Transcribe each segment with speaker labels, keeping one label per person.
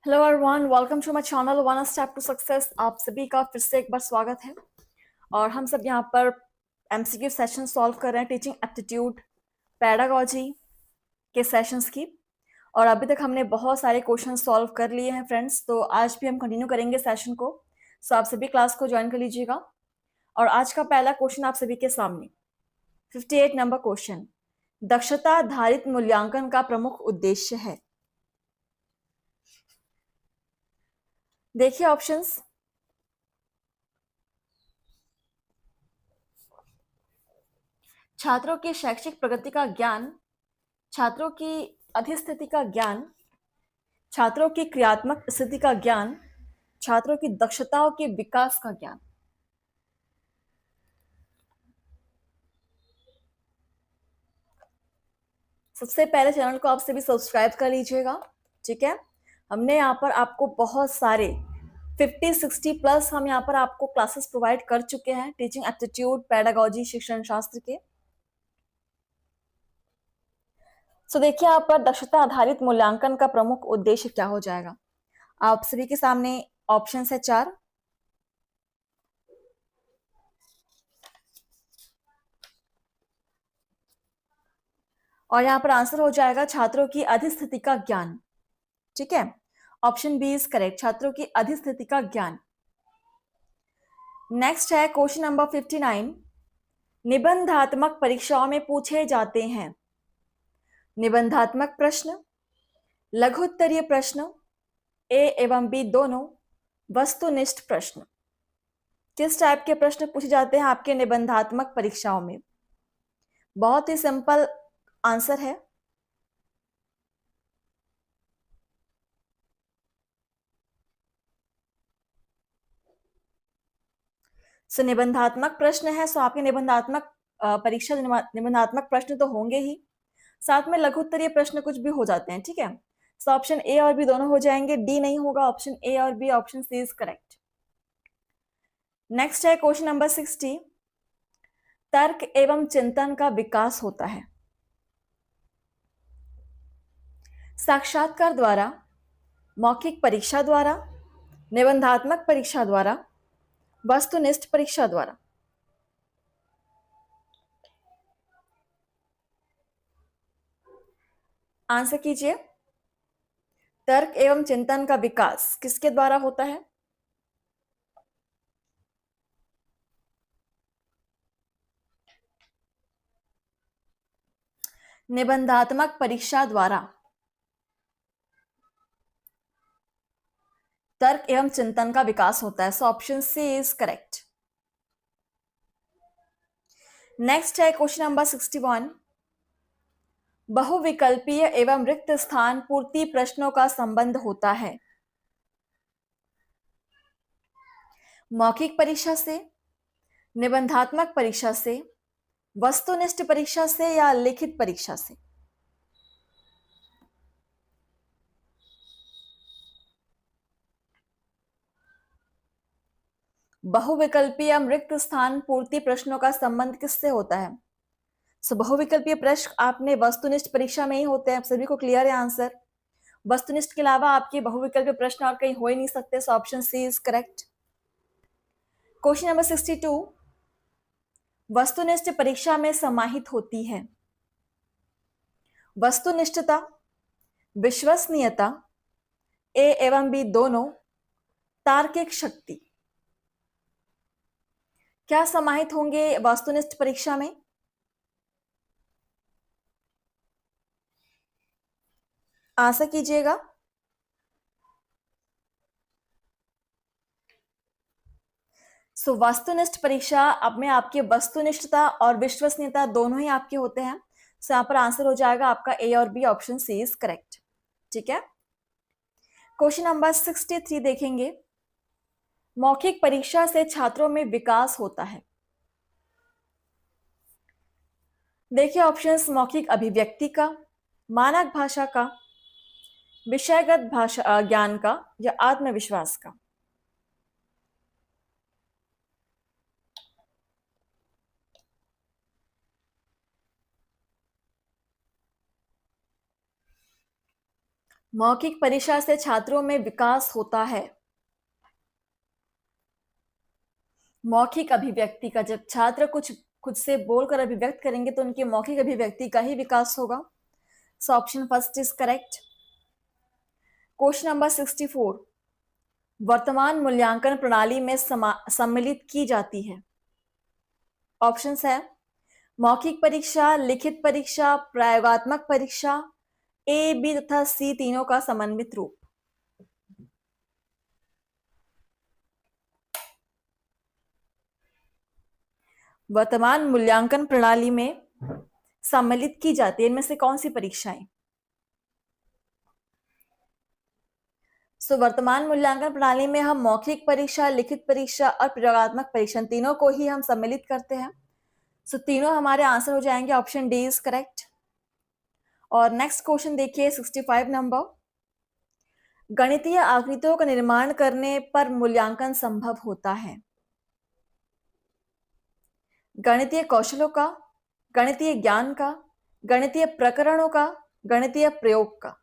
Speaker 1: Hello everyone, welcome to my channel one step to success. आप सभी का फिर से एक बार स्वागत है। और हम सब यहाँ पर एमसीक्यू सेशन सॉल्व कर रहे हैं टीचिंग एप्टीट्यूड पैडागॉजी के सेशंस की। और अभी तक हमने बहुत सारे क्वेश्चन सॉल्व कर लिए हैं फ्रेंड्स, तो आज भी हम कंटिन्यू करेंगे सेशन को। सो आप सभी क्लास को ज्वाइन कर लीजिएगा। और आज का पहला क्वेश्चन आप सभी के सामने 58 नंबर क्वेश्चन, दक्षता आधारित मूल्यांकन का प्रमुख उद्देश्य है। देखिए ऑप्शंस। छात्रों की शैक्षिक प्रगति का ज्ञान, छात्रों की अधिस्थिति का ज्ञान, छात्रों की क्रियात्मक स्थिति का ज्ञान, छात्रों की दक्षताओं के विकास का ज्ञान। सबसे पहले चैनल को आप सभी सब्सक्राइब कर लीजिएगा, ठीक है। हमने यहाँ पर आपको बहुत सारे 50-60 प्लस हम यहाँ पर आपको क्लासेस प्रोवाइड कर चुके हैं टीचिंग एप्टीट्यूड पैडागॉजी शिक्षण शास्त्र के। सो देखिए यहाँ पर दक्षता आधारित मूल्यांकन का प्रमुख उद्देश्य क्या हो जाएगा। आप सभी के सामने ऑप्शन है 4। और यहाँ पर आंसर हो जाएगा छात्रों की अधिस्थिति का ज्ञान, ठीक है। ऑप्शन बी इज करेक्ट, छात्रों की अधिस्थिति का ज्ञान। नेक्स्ट है क्वेश्चन नंबर 59, निबंधात्मक परीक्षाओं में पूछे जाते हैं निबंधात्मक प्रश्न, लघुत्तरीय प्रश्न, ए एवं बी दोनों, वस्तुनिष्ठ प्रश्न। किस टाइप के प्रश्न पूछे जाते हैं आपके निबंधात्मक परीक्षाओं में? बहुत ही सिंपल आंसर है। सो निबंधात्मक प्रश्न है, सो आपके निबंधात्मक परीक्षा निबंधात्मक प्रश्न तो होंगे ही, साथ में लघुत्तरीय प्रश्न कुछ भी हो जाते हैं, ठीक है। सो ऑप्शन ए और बी दोनों हो जाएंगे, डी नहीं होगा। ऑप्शन ए और B, option C is correct. Next है क्वेश्चन नंबर 60, तर्क एवं चिंतन का विकास होता है साक्षात्कार द्वारा, मौखिक परीक्षा द्वारा, निबंधात्मक परीक्षा द्वारा, वस्तुनिष्ठ परीक्षा द्वारा। आंसर कीजिए। तर्क एवं चिंतन का विकास किसके द्वारा होता है? निबंधात्मक परीक्षा द्वारा तर्क एवं चिंतन का विकास होता है। So option C is correct. Next है क्वेश्चन नंबर 61, बहुविकल्पीय एवं रिक्त स्थान पूर्ति प्रश्नों का संबंध होता है मौखिक परीक्षा से, निबंधात्मक परीक्षा से, वस्तुनिष्ठ परीक्षा से या लिखित परीक्षा से। बहुविकल्पीय रिक्त स्थान पूर्ति प्रश्नों का संबंध किससे होता है? सो बहुविकल्पीय प्रश्न आपने वस्तुनिष्ठ परीक्षा में ही होते हैं, आप सभी को क्लियर है आंसर। वस्तुनिष्ठ के अलावा आपके बहुविकल्पीय प्रश्न और कहीं हो ही नहीं सकते। So option C is correct. Question number 62, वस्तुनिष्ठ परीक्षा में समाहित होती है वस्तुनिष्ठता, विश्वसनीयता, ए एवं बी दोनों, तार्किक शक्ति। क्या समाहित होंगे वस्तुनिष्ठ परीक्षा में? आंसर कीजिएगा। सो वस्तुनिष्ठ परीक्षा अब में आपकी वस्तुनिष्ठता और विश्वसनीयता दोनों ही आपके होते हैं। सो यहाँ पर आंसर हो जाएगा आपका ए और B, option C is correct, ठीक है। क्वेश्चन नंबर 63 देखेंगे, मौखिक परीक्षा से छात्रों में विकास होता है। देखिए ऑप्शंस, मौखिक अभिव्यक्ति का, मानक भाषा का, विषयगत भाषा ज्ञान का या आत्मविश्वास का। मौखिक परीक्षा से छात्रों में विकास होता है। मौखिक अभिव्यक्ति का, जब छात्र कुछ खुद से बोलकर अभिव्यक्त करेंगे तो उनकी मौखिक अभिव्यक्ति का ही विकास होगा। So option first is correct. Question number 64, वर्तमान मूल्यांकन प्रणाली में सम्मिलित की जाती है। ऑप्शंस है मौखिक परीक्षा, लिखित परीक्षा, प्रयोगात्मक परीक्षा, ए, बी तथा सी तीनों का समन्वित रूप। वर्तमान मूल्यांकन प्रणाली में सम्मिलित की जाती है इनमें से कौन सी परीक्षाएं? सो वर्तमान मूल्यांकन प्रणाली में हम मौखिक परीक्षा, लिखित परीक्षा और प्रयोगात्मक परीक्षा तीनों को ही हम सम्मिलित करते हैं। सो तीनों हमारे आंसर हो जाएंगे, ऑप्शन डी इज करेक्ट। और नेक्स्ट क्वेश्चन देखिए 65 नंबर, गणितीय आकृतियों का निर्माण करने पर मूल्यांकन संभव होता है। गणितीय कौशलों का, गणितीय ज्ञान का, गणितीय प्रकरणों का, गणितीय प्रयोग का।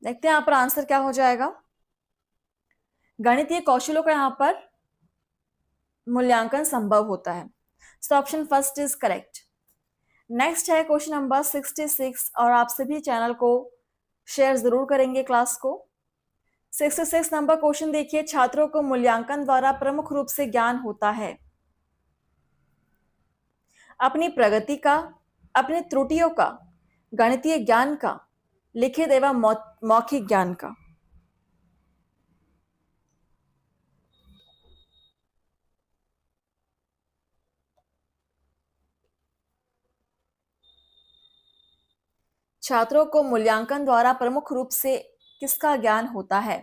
Speaker 1: देखते हैं यहां पर आंसर क्या हो जाएगा। गणितीय कौशलों का यहां पर मूल्यांकन संभव होता है। So option first is correct. Next है क्वेश्चन नंबर 66 और आप सभी चैनल को शेयर जरूर करेंगे क्लास को। 66 नंबर क्वेश्चन देखिए, छात्रों को मूल्यांकन द्वारा प्रमुख रूप से ज्ञान होता है अपनी प्रगति का, अपनी त्रुटियों का, गणितीय ज्ञान का, लिखित एवं मौखिक ज्ञान का। छात्रों को मूल्यांकन द्वारा प्रमुख रूप से किसका ज्ञान होता है?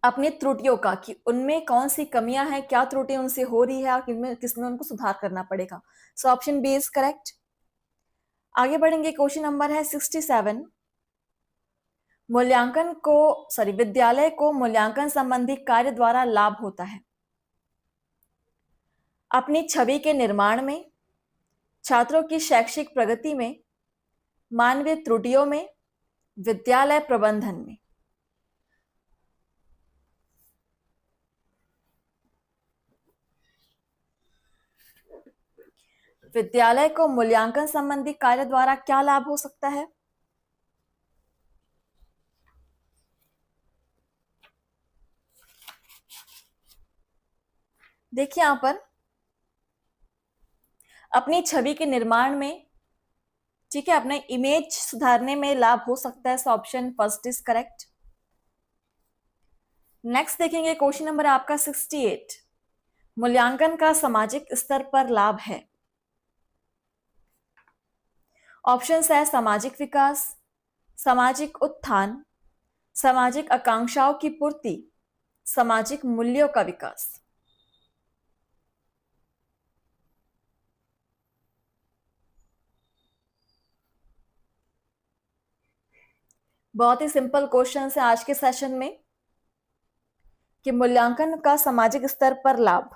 Speaker 1: अपनी त्रुटियों का, कि उनमें कौन सी कमियां हैं, क्या त्रुटि उनसे हो रही है और किसमें उनको सुधार करना पड़ेगा। So option B is correct. आगे बढ़ेंगे, क्वेश्चन नंबर है 67, विद्यालय को मूल्यांकन संबंधी कार्य द्वारा लाभ होता है अपनी छवि के निर्माण में, छात्रों की शैक्षिक प्रगति में, मानवीय त्रुटियों में, विद्यालय प्रबंधन में। विद्यालय को मूल्यांकन संबंधी कार्य द्वारा क्या लाभ हो सकता है? देखिए यहां पर अपनी छवि के निर्माण में, ठीक है, अपने इमेज सुधारने में लाभ हो सकता है। So option first is correct. Next देखेंगे क्वेश्चन नंबर आपका 68, मूल्यांकन का सामाजिक स्तर पर लाभ है। ऑप्शंस है सामाजिक विकास, सामाजिक उत्थान, सामाजिक आकांक्षाओं की पूर्ति, सामाजिक मूल्यों का विकास। बहुत ही सिंपल क्वेश्चन है आज के सेशन में कि मूल्यांकन का सामाजिक स्तर पर लाभ,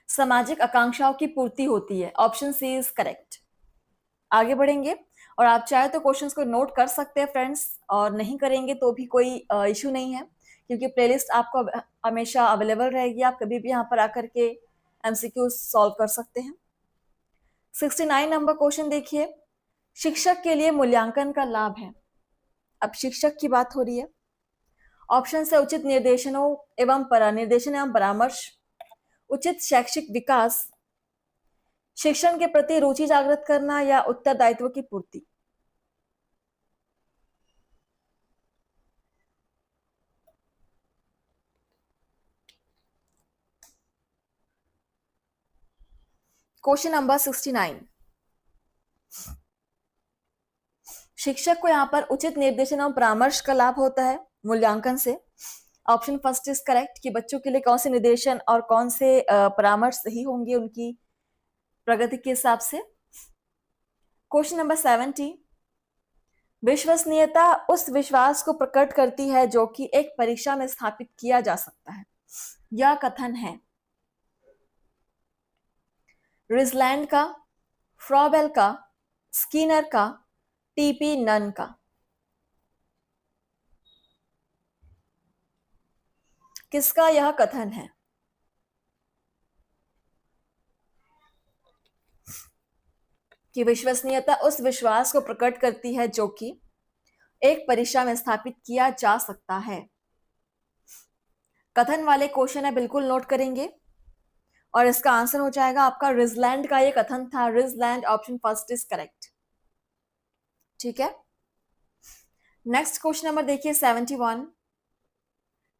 Speaker 1: सामाजिक आकांक्षाओं की पूर्ति होती है। Option C is correct. आगे बढ़ेंगे और आप चाहे तो क्वेश्चंस को नोट कर सकते हैं फ्रेंड्स, और नहीं करेंगे तो भी कोई इशू नहीं है, क्योंकि प्लेलिस्ट आपको हमेशा अवेलेबल रहेगी। आप कभी भी यहाँ पर आकर के एमसीक्यू सॉल्व कर सकते हैं। 69 नंबर क्वेश्चन देखिए, शिक्षक के लिए मूल्यांकन का लाभ है। अब शिक्षक की बात हो रही है। ऑप्शन से उचित निर्देशन एवं परामर्श, उचित शैक्षिक विकास, शिक्षण के प्रति रुचि जागृत करना, या उत्तरदायित्व की पूर्ति। क्वेश्चन नंबर 69, शिक्षक को यहां पर उचित निर्देशन और परामर्श का लाभ होता है मूल्यांकन से। ऑप्शन फर्स्ट इज करेक्ट कि बच्चों के लिए कौन से निर्देशन और कौन से परामर्श सही होंगे उनकी प्रगति के हिसाब से। क्वेश्चन नंबर 70, विश्वसनीयता उस विश्वास को प्रकट करती है जो कि एक परीक्षा में स्थापित किया जा सकता है। यह कथन है रिजलैंड का, फ्रॉबेल का, स्किनर का, टीपी नन का। किसका यह कथन है? कि विश्वसनीयता उस विश्वास को प्रकट करती है जो कि एक परीक्षा में स्थापित किया जा सकता है। कथन वाले क्वेश्चन है, बिल्कुल नोट करेंगे और इसका आंसर हो जाएगा आपका रिजलैंड का ये कथन था। रिजलैंड, ऑप्शन फर्स्ट इज करेक्ट। ठीक है, नेक्स्ट क्वेश्चन नंबर देखिए 71,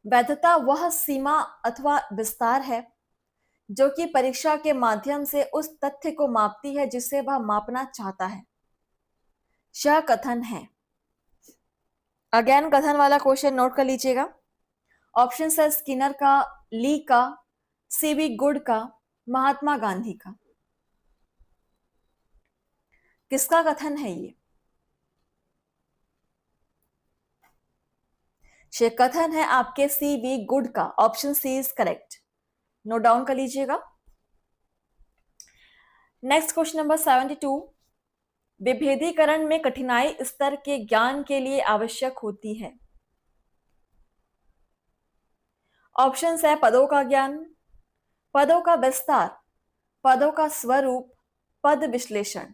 Speaker 1: वैधता वह सीमा अथवा विस्तार है जो कि परीक्षा के माध्यम से उस तथ्य को मापती है जिसे वह मापना चाहता है। यह कथन है, अगेन कथन वाला क्वेश्चन नोट कर लीजिएगा। ऑप्शन है स्किनर का, ली का, सीवी गुड का, महात्मा गांधी का। किसका कथन है ये? कथन है आपके सीवी गुड का। Option C is correct, note down कर लीजिएगा। नेक्स्ट क्वेश्चन नंबर 72, विभेदीकरण में कठिनाई स्तर के ज्ञान के लिए आवश्यक होती है। ऑप्शन है पदों का ज्ञान, पदों का विस्तार, पदों का स्वरूप, पद विश्लेषण।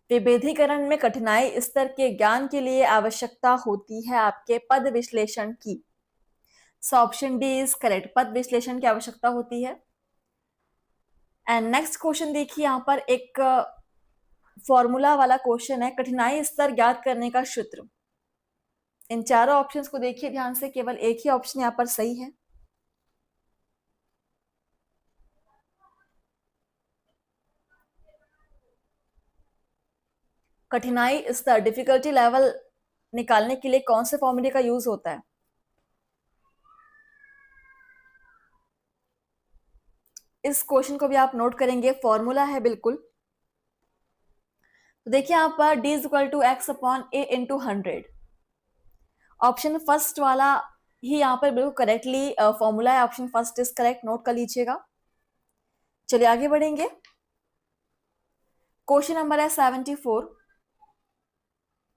Speaker 1: विभेदीकरण में कठिनाई स्तर के ज्ञान के लिए आवश्यकता होती है आपके पद विश्लेषण की। So option D is correct, पद विश्लेषण की आवश्यकता होती है। एंड नेक्स्ट क्वेश्चन देखिए, यहां पर एक फॉर्मूला वाला क्वेश्चन है, कठिनाई स्तर ज्ञात करने का सूत्र। इन चारों ऑप्शंस को देखिए ध्यान से, केवल एक ही ऑप्शन यहां पर सही है। कठिनाई स्तर, डिफिकल्टी लेवल निकालने के लिए कौन से फॉर्मूले का यूज होता है? इस क्वेश्चन को भी आप नोट करेंगे, फॉर्मूला है बिल्कुल। तो देखिए यहां पर d is equal to X upon A into 100। Option first वाला ही यहां पर बिल्कुल करेक्टली फॉर्मूला है। Option first is correct, note कर लीजिएगा। चलिए आगे बढ़ेंगे। क्वेश्चन नंबर है 74,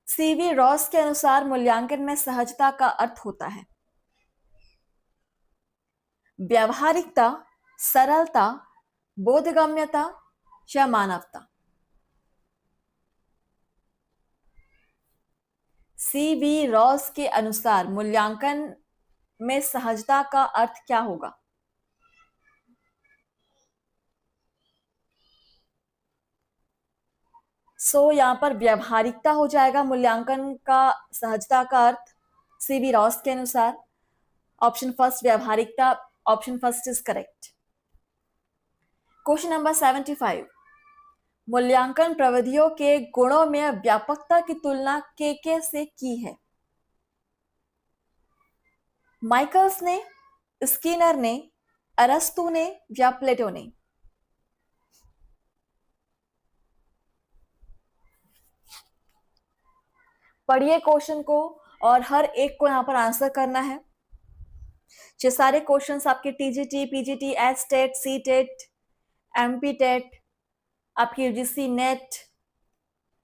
Speaker 1: सीवी रॉस के अनुसार मूल्यांकन में सहजता का अर्थ होता है व्यावहारिकता, सरलता, बोधगम्यता या मानवता। सीवी रॉस के अनुसार मूल्यांकन में सहजता का अर्थ क्या होगा? सो यहां पर व्यावहारिकता हो जाएगा मूल्यांकन का सहजता का अर्थ सीवी रॉस के अनुसार। ऑप्शन फर्स्ट व्यावहारिकता, option first is correct. Question number 75, मूल्यांकन प्रविधियों के गुणों में व्यापकता की तुलना के से की है? माइकल्स ने, स्किनर ने, अरस्तु ने या प्लेटो ने? पढ़िए क्वेश्चन को और हर एक को यहां पर आंसर करना है। ये सारे क्वेश्चंस आपके TGT, PGT, S TET, C TET, MP TET, आपकी यूजीसी नेट,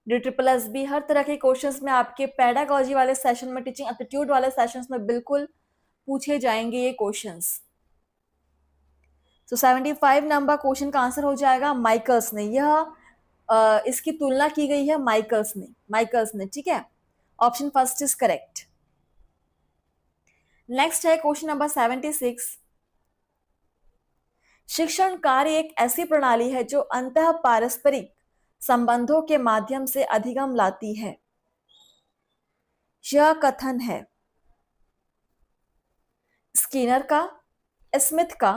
Speaker 1: DSSB, हर तरह के क्वेश्चंस में आपके पेडागॉजी वाले सेशन में, टीचिंग एप्टीट्यूड वाले सेशंस में बिल्कुल पूछे जाएंगे ये क्वेश्चंस। तो 75 नंबर क्वेश्चन का आंसर हो जाएगा माइकल्स ने। यह इसकी तुलना की गई है माइकल्स ने। ठीक है, option first is correct. Next है क्वेश्चन नंबर 76, शिक्षण कार्य एक ऐसी प्रणाली है जो अंतः पारस्परिक संबंधों के माध्यम से अधिगम लाती है। यह कथन है स्किनर का, स्मिथ का,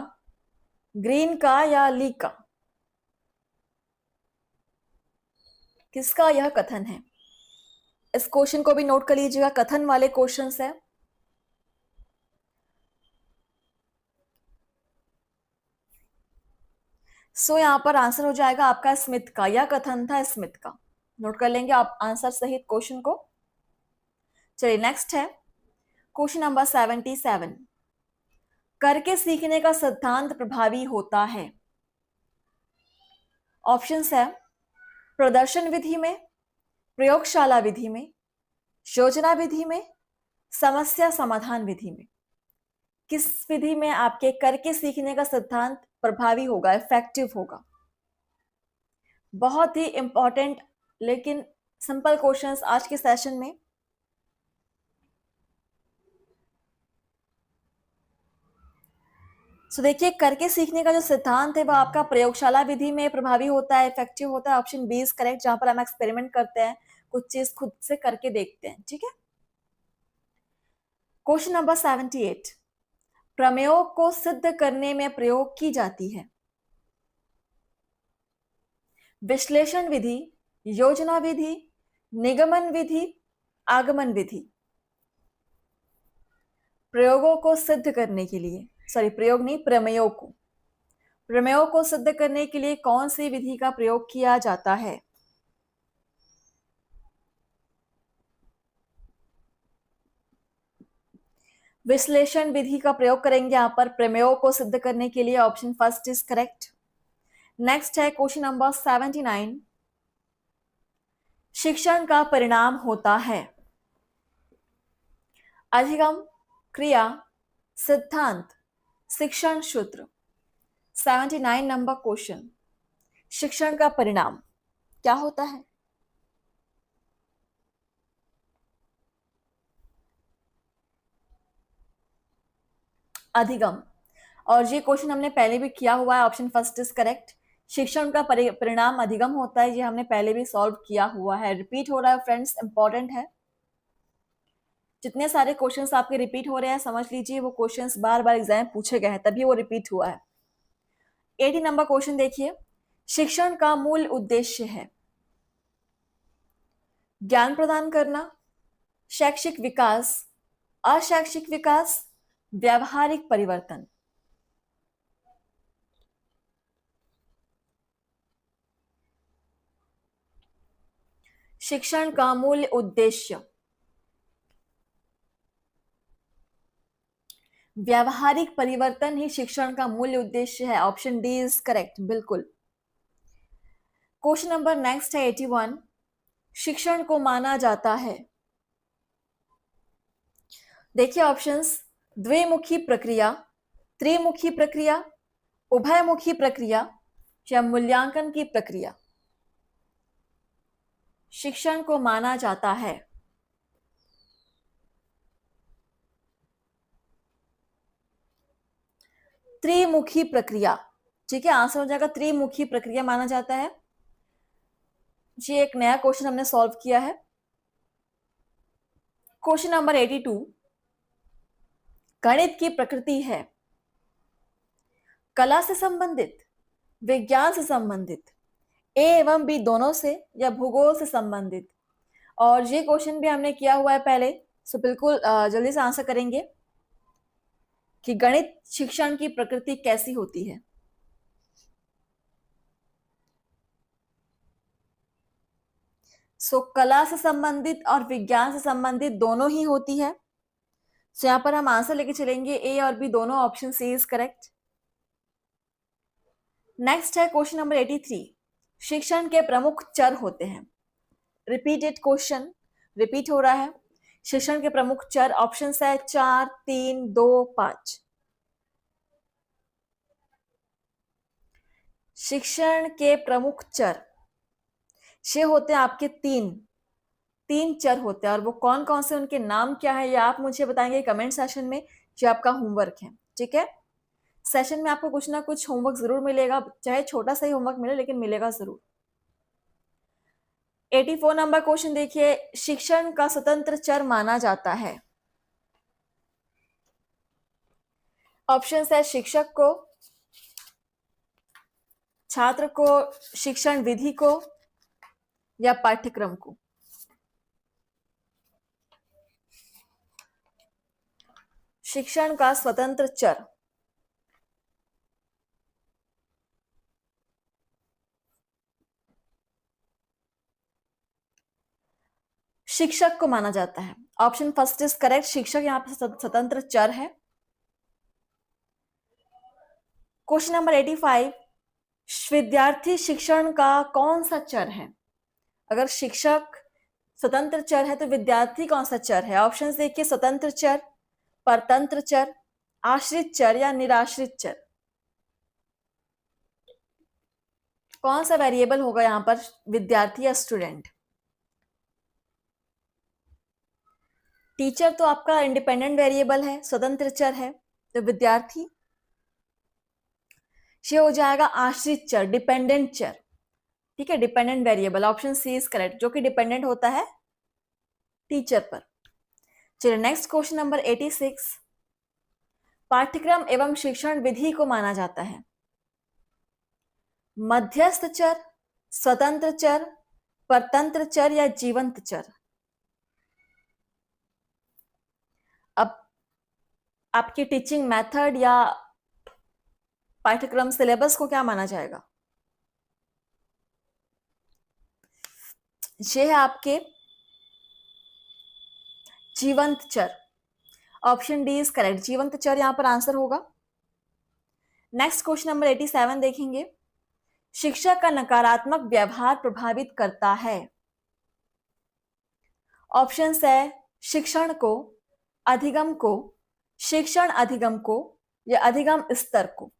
Speaker 1: ग्रीन का या ली का? किसका यह कथन है? इस क्वेश्चन को भी नोट कर लीजिएगा, कथन वाले क्वेश्चंस है। सो यहाँ पर आंसर हो जाएगा आपका स्मिथ का, यह कथन था स्मिथ का। नोट कर लेंगे आप आंसर सहित क्वेश्चन को। चलिए नेक्स्ट है क्वेश्चन नंबर 77। करके सीखने का सिद्धांत प्रभावी होता है। ऑप्शंस है प्रदर्शन विधि में, प्रयोगशाला विधि में, योजना विधि में, समस्या समाधान विधि में। किस विधि में आपके करके सीखने का सिद्धांत प्रभावी होगा, इफेक्टिव होगा? बहुत ही इंपॉर्टेंट लेकिन सिंपल क्वेश्चंस आज के सेशन में। सो देखिए, करके सीखने का जो सिद्धांत है वह आपका प्रयोगशाला विधि में प्रभावी होता है, इफेक्टिव होता है। ऑप्शन बी इज करेक्ट, जहां पर हम एक्सपेरिमेंट करते हैं, कुछ चीज खुद से करके देखते हैं। ठीक है। Question number 78। प्रमेयों को सिद्ध करने में प्रयोग की जाती है विश्लेषण विधि, योजना विधि, निगमन विधि, आगमन विधि। प्रयोगों को सिद्ध करने के लिए, सॉरी प्रयोग नहीं, प्रमेयों को सिद्ध करने के लिए कौन सी विधि का प्रयोग किया जाता है? विश्लेषण विधि का प्रयोग करेंगे यहां पर प्रमेयों को सिद्ध करने के लिए। Option first is correct. Next है क्वेश्चन नंबर 79। शिक्षण का परिणाम होता है अधिगम, क्रिया, सिद्धांत, शिक्षण सूत्र। 79 नंबर क्वेश्चन, शिक्षण का परिणाम क्या होता है? अधिगम। और ये क्वेश्चन हमने पहले भी किया हुआ है। Option first is correct. शिक्षण का परिणाम अधिगम होता है, ये हमने पहले भी सॉल्व किया हुआ है। रिपीट हो रहा है फ्रेंड्स, इंपॉर्टेंट है। जितने सारे क्वेश्चंस आपके रिपीट हो रहे हैं समझ लीजिए वो क्वेश्चंस बार बार एग्जाम में पूछे गए हैं, तभी वो रिपीट हुआ है। 80 नंबर क्वेश्चन देखिए, शिक्षण का मूल उद्देश्य है ज्ञान प्रदान करना, शैक्षिक विकास, अशैक्षिक विकास, व्यावहारिक परिवर्तन। शिक्षण का मूल उद्देश्य व्यावहारिक परिवर्तन ही शिक्षण का मूल उद्देश्य है। ऑप्शन डी इज करेक्ट, बिल्कुल। क्वेश्चन नंबर नेक्स्ट है 81। शिक्षण को माना जाता है, देखिए ऑप्शंस, द्विमुखी प्रक्रिया, त्रिमुखी प्रक्रिया, उभयमुखी प्रक्रिया या मूल्यांकन की प्रक्रिया। शिक्षण को माना जाता है त्रिमुखी प्रक्रिया। ठीक है, आंसर हो जाएगा त्रिमुखी प्रक्रिया माना जाता है। ये एक नया क्वेश्चन हमने सॉल्व किया है। Question number 82। गणित की प्रकृति है कला से संबंधित, विज्ञान से संबंधित, ए एवं बी दोनों से, या भूगोल से संबंधित। और ये क्वेश्चन भी हमने किया हुआ है पहले, सो बिल्कुल जल्दी से आंसर करेंगे कि गणित शिक्षण की प्रकृति कैसी होती है। सो कला से संबंधित और विज्ञान से संबंधित दोनों ही होती है। सो यहां पर हम आंसर लेके चलेंगे ए और बी दोनों, option C is correct. Next है क्वेश्चन नंबर 83। शिक्षण के प्रमुख चर होते हैं, रिपीटेड क्वेश्चन, रिपीट हो रहा है। शिक्षण के प्रमुख चर, ऑप्शन है 4, 3, 2, 5। शिक्षण के प्रमुख चर ये होते हैं आपके तीन चर होते हैं, और वो कौन कौन से, उनके नाम क्या है, ये आप मुझे बताएंगे कमेंट सेशन में। ये आपका होमवर्क है। ठीक है, सेशन में आपको कुछ ना कुछ होमवर्क जरूर मिलेगा, चाहे छोटा सा ही होमवर्क मिले लेकिन मिलेगा जरूर। 84 नंबर क्वेश्चन देखिए, शिक्षण का स्वतंत्र चर माना जाता है। ऑप्शन है शिक्षक को, छात्र को, शिक्षण विधि को या पाठ्यक्रम को। शिक्षण का स्वतंत्र चर, शिक्षक को माना जाता है? ऑप्शन फर्स्ट इज करेक्ट, शिक्षक यहाँ पे स्वतंत्र चर है। क्वेश्चन नंबर 85, विद्यार्थी शिक्षण का कौन सा चर है? अगर शिक्षक स्वतंत्र चर है तो विद्यार्थी कौन सा चर है? ऑप्शन देखिए, स्वतंत्र चर, परतंत्र चर, आश्रित चर या निराश्रित चर। कौन सा वेरिएबल होगा यहां पर, विद्यार्थी या स्टूडेंट? टीचर तो आपका इंडिपेंडेंट वेरिएबल है, स्वतंत्र चर है, तो विद्यार्थी ये हो जाएगा आश्रित चर, डिपेंडेंट चर। ठीक है, dependent variable, option C is correct, जो कि डिपेंडेंट होता है टीचर पर। चलिए नेक्स्ट क्वेश्चन नंबर 86, पाठ्यक्रम एवं शिक्षण विधि को माना जाता है मध्यस्थ चर, स्वतंत्र चर, परतंत्र चर या जीवंत चर? अब आपकी टीचिंग मेथड या पाठ्यक्रम सिलेबस को क्या माना जाएगा? ये है आपके जीवंत चर, ऑप्शन डी इज करेक्ट, जीवंत चर यहां पर आंसर होगा। नेक्स्ट क्वेश्चन नंबर 87 देखेंगे, शिक्षक का नकारात्मक व्यवहार प्रभावित करता है? ऑप्शंस है शिक्षण को, अधिगम को, शिक्षण अधिगम को या अधिगम स्तर को।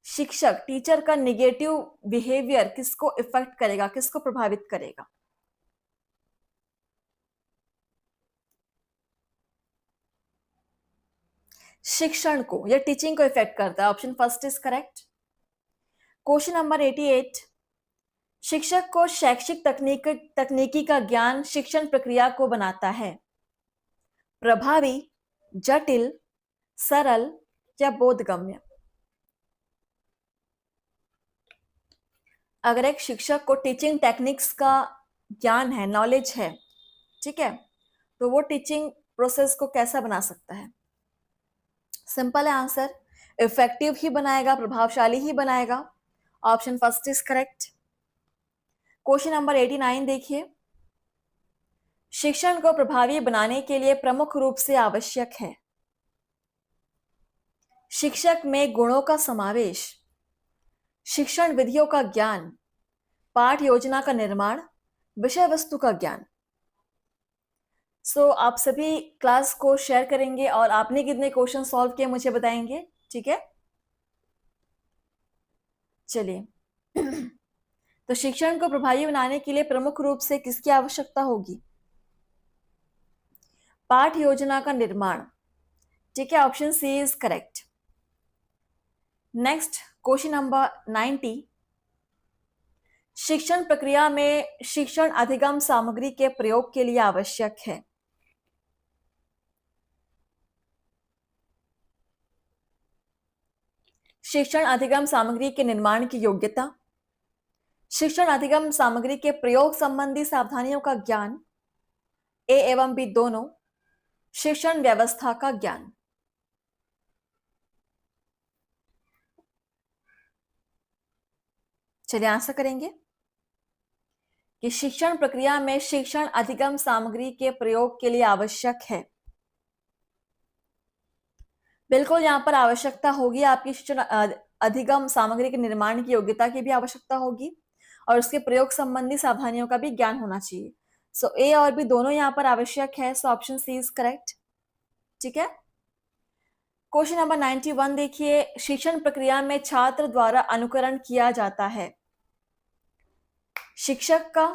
Speaker 1: शिक्षक, टीचर का निगेटिव बिहेवियर किसको इफेक्ट करेगा, किसको प्रभावित करेगा? शिक्षण को या टीचिंग को इफेक्ट करता है, option first is correct. Question number 88, शिक्षक को शैक्षिक तकनीकी का ज्ञान शिक्षण प्रक्रिया को बनाता है प्रभावी, जटिल, सरल या बोधगम्य? अगर एक शिक्षक को टीचिंग टेक्निक्स का ज्ञान है, नॉलेज है, ठीक है, तो वो टीचिंग प्रोसेस को कैसा बना सकता है? सिंपल है आंसर, इफेक्टिव ही बनाएगा, प्रभावशाली ही बनाएगा, option first is correct. Question number 89 देखिए, शिक्षण को प्रभावी बनाने के लिए प्रमुख रूप से आवश्यक है शिक्षक में गुणों का समावेश, शिक्षण विधियों का ज्ञान, पाठ योजना का निर्माण, विषय वस्तु का ज्ञान। आप सभी क्लास को शेयर करेंगे और आपने कितने क्वेश्चन सॉल्व किए मुझे बताएंगे, ठीक है? चलिए तो शिक्षण को प्रभावी बनाने के लिए प्रमुख रूप से किसकी आवश्यकता होगी? पाठ योजना का निर्माण, ठीक है, option C is correct. Next question number 90, शिक्षण प्रक्रिया में शिक्षण अधिगम सामग्री के प्रयोग के लिए आवश्यक है शिक्षण अधिगम सामग्री के निर्माण की योग्यता, शिक्षण अधिगम सामग्री के प्रयोग संबंधी सावधानियों का ज्ञान, ए एवं बी दोनों, शिक्षण व्यवस्था का ज्ञान। चलिए आंसर करेंगे कि शिक्षण प्रक्रिया में शिक्षण अधिगम सामग्री के प्रयोग के लिए आवश्यक है, बिल्कुल यहां पर आवश्यकता होगी आपकी शिक्षण अधिगम सामग्री के निर्माण की योग्यता की भी आवश्यकता होगी और उसके प्रयोग संबंधी सावधानियों का भी ज्ञान होना चाहिए। ए और बी दोनों यहां पर आवश्यक है, ऑप्शन सी इज करेक्ट, ठीक है। क्वेश्चन नंबर 91 देखिए, शिक्षण प्रक्रिया में छात्र द्वारा अनुकरण किया जाता है शिक्षक का,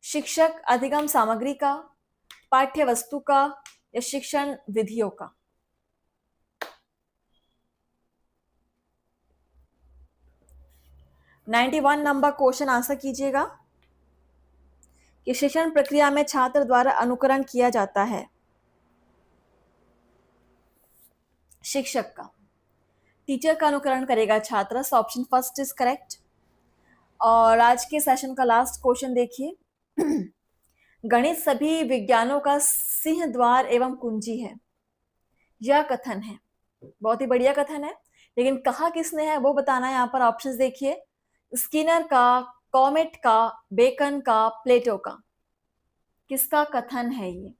Speaker 1: शिक्षक अधिगम सामग्री का, पाठ्य वस्तु का या शिक्षण विधियों का? नाइन्टी 91 नंबर क्वेश्चन आंसर कीजिएगा कि शिक्षण प्रक्रिया में छात्र द्वारा अनुकरण किया जाता है शिक्षक का, टीचर का अनुकरण करेगा छात्र, ऑप्शन फर्स्ट इज करेक्ट। और आज के सेशन का लास्ट क्वेश्चन देखिए, गणित सभी विज्ञानों का सिंह द्वार एवं कुंजी है, यह कथन है, बहुत ही बढ़िया कथन है, लेकिन कहा किसने है वो बताना है। यहाँ पर ऑप्शंस देखिए, स्किनर का, कॉमेट का, बेकन का, प्लेटो का? किसका कथन है ये?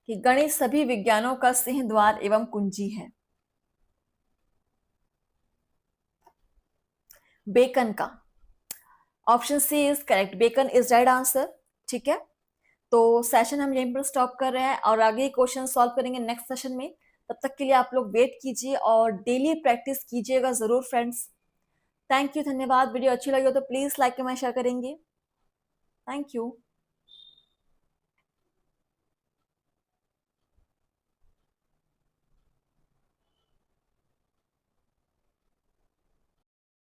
Speaker 1: कि गणित सभी विज्ञानों का सिंह द्वार एवं कुंजी है? बेकन का। Option C is correct, Bacon is right answer. ठीक है, तो सेशन हम यहीं पर स्टॉप कर रहे हैं और आगे क्वेश्चन सॉल्व करेंगे नेक्स्ट सेशन में। तब तक के लिए आप लोग वेट कीजिए और डेली प्रैक्टिस कीजिएगा जरूर फ्रेंड्स। थैंक यू, धन्यवाद। वीडियो अच्छी लगी हो तो प्लीज लाइक कमेंट शेयर करेंगे। Thank you.